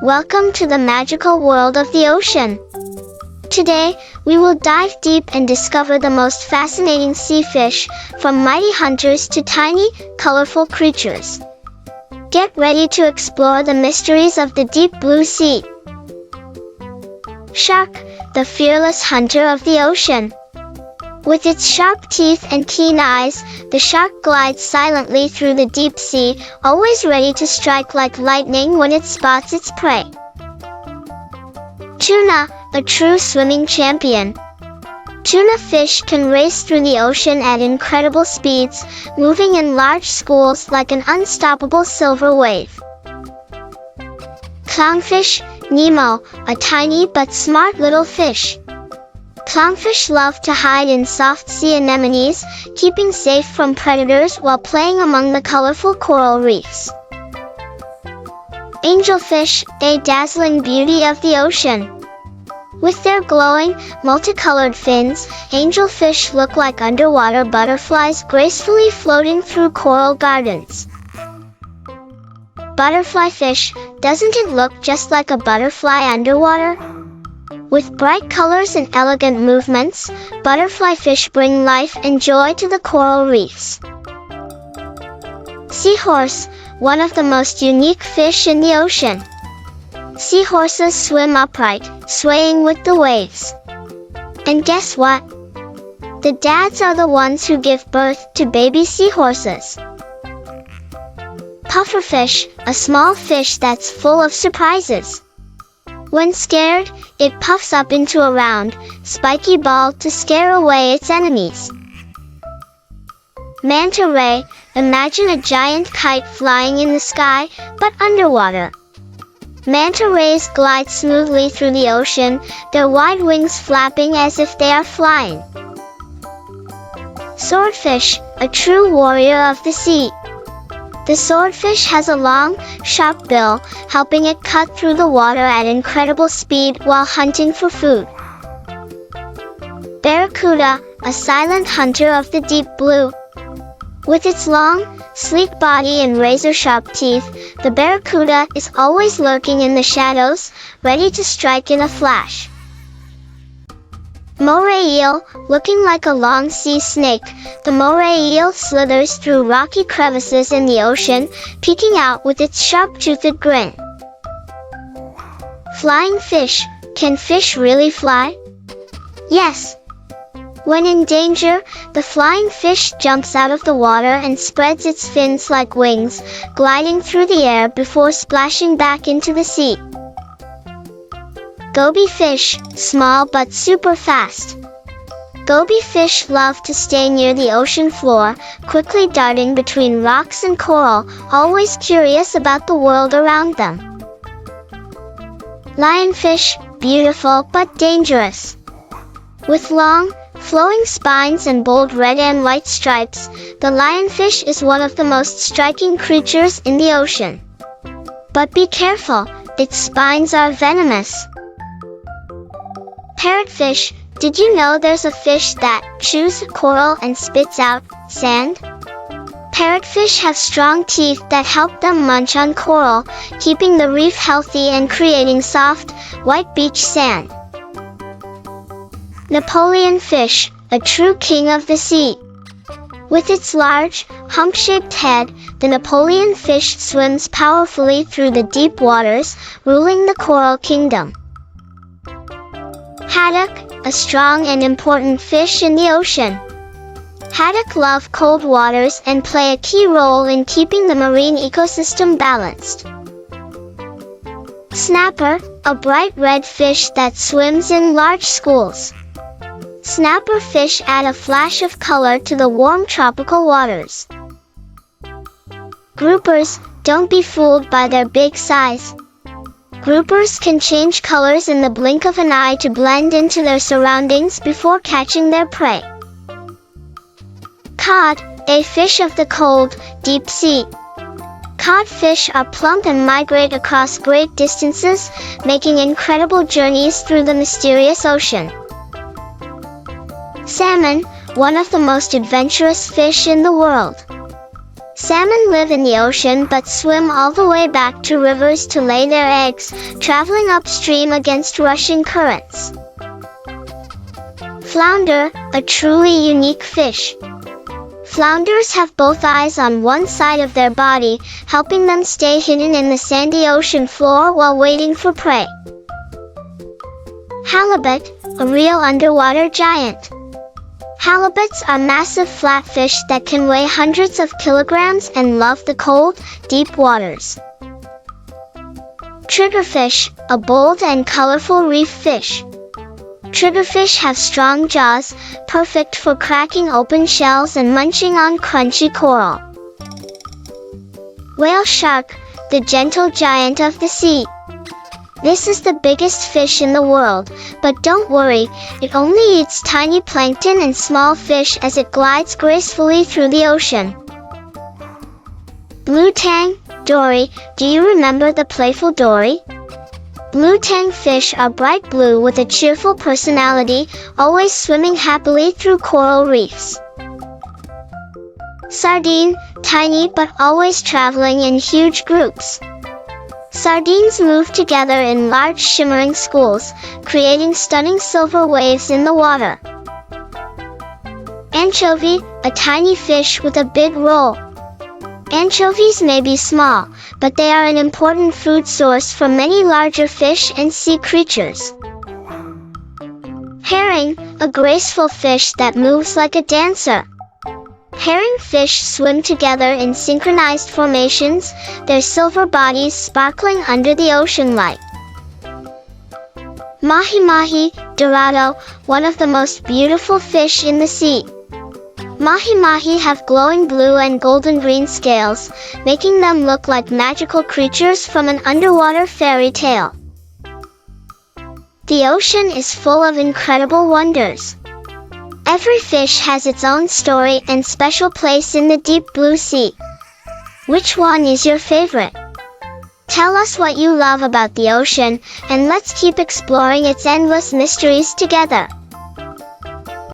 Welcome to the magical world of the ocean. Today, we will dive deep and discover the most fascinating sea fish, from mighty hunters to tiny, colorful creatures. Get ready to explore the mysteries of the deep blue sea. Shark, the fearless hunter of the ocean. With its sharp teeth and keen eyes, the shark glides silently through the deep sea, always ready to strike like lightning when it spots its prey. Tuna, a true swimming champion. Tuna fish can race through the ocean at incredible speeds, moving in large schools like an unstoppable silver wave. Clownfish, Nemo, a tiny but smart little fish. Clownfish love to hide in soft sea anemones, keeping safe from predators while playing among the colorful coral reefs. Angelfish, a dazzling beauty of the ocean. With their glowing, multicolored fins, angelfish look like underwater butterflies gracefully floating through coral gardens. Butterfly fish, doesn't it look just like a butterfly underwater? With bright colors and elegant movements, butterfly fish bring life and joy to the coral reefs. Seahorse, one of the most unique fish in the ocean. Seahorses swim upright, swaying with the waves. And guess what? The dads are the ones who give birth to baby seahorses. Pufferfish, a small fish that's full of surprises. When scared, it puffs up into a round, spiky ball to scare away its enemies. Manta ray, imagine a giant kite flying in the sky, but underwater. Manta rays glide smoothly through the ocean, their wide wings flapping as if they are flying. Swordfish, a true warrior of the sea. The swordfish has a long, sharp bill, helping it cut through the water at incredible speed while hunting for food. Barracuda, a silent hunter of the deep blue. With its long, sleek body and razor-sharp teeth, the barracuda is always lurking in the shadows, ready to strike in a flash. Moray eel, looking like a long sea snake, the moray eel slithers through rocky crevices in the ocean, peeking out with its sharp-toothed grin. Flying fish, can fish really fly? Yes. When in danger, the flying fish jumps out of the water and spreads its fins like wings, gliding through the air before splashing back into the sea. Goby fish, small but super fast. Goby fish love to stay near the ocean floor, quickly darting between rocks and coral, always curious about the world around them. Lionfish, beautiful but dangerous. With long, flowing spines and bold red and white stripes, the lionfish is one of the most striking creatures in the ocean. But be careful, its spines are venomous. Parrotfish, did you know there's a fish that chews coral and spits out sand? Parrotfish have strong teeth that help them munch on coral, keeping the reef healthy and creating soft, white beach sand. Napoleon fish, a true king of the sea. With its large, hump-shaped head, the Napoleon fish swims powerfully through the deep waters, ruling the coral kingdom. Haddock, a strong and important fish in the ocean. Haddock love cold waters and play a key role in keeping the marine ecosystem balanced. Snapper, a bright red fish that swims in large schools. Snapper fish add a flash of color to the warm tropical waters. Groupers, don't be fooled by their big size. Groupers can change colors in the blink of an eye to blend into their surroundings before catching their prey. Cod, a fish of the cold, deep sea. Codfish are plump and migrate across great distances, making incredible journeys through the mysterious ocean. Salmon, one of the most adventurous fish in the world. Salmon live in the ocean but swim all the way back to rivers to lay their eggs, traveling upstream against rushing currents. Flounder, a truly unique fish. Flounders have both eyes on one side of their body, helping them stay hidden in the sandy ocean floor while waiting for prey. Halibut, a real underwater giant. Halibuts are massive flatfish that can weigh hundreds of kilograms and love the cold, deep waters. Triggerfish, a bold and colorful reef fish. Triggerfish have strong jaws, perfect for cracking open shells and munching on crunchy coral. Whale shark, the gentle giant of the sea. This is the biggest fish in the world, but don't worry, it only eats tiny plankton and small fish as it glides gracefully through the ocean. Blue Tang, Dory, do you remember the playful Dory? Blue Tang fish are bright blue with a cheerful personality, always swimming happily through coral reefs. Sardine, tiny but always traveling in huge groups. Sardines move together in large shimmering schools, creating stunning silver waves in the water. Anchovy, a tiny fish with a big roll. Anchovies may be small, but they are an important food source for many larger fish and sea creatures. Herring, a graceful fish that moves like a dancer. Herring fish swim together in synchronized formations, their silver bodies sparkling under the ocean light. Mahi-mahi, Dorado, one of the most beautiful fish in the sea. Mahi-mahi have glowing blue and golden green scales, making them look like magical creatures from an underwater fairy tale. The ocean is full of incredible wonders. Every fish has its own story and special place in the deep blue sea. Which one is your favorite? Tell us what you love about the ocean, and let's keep exploring its endless mysteries together.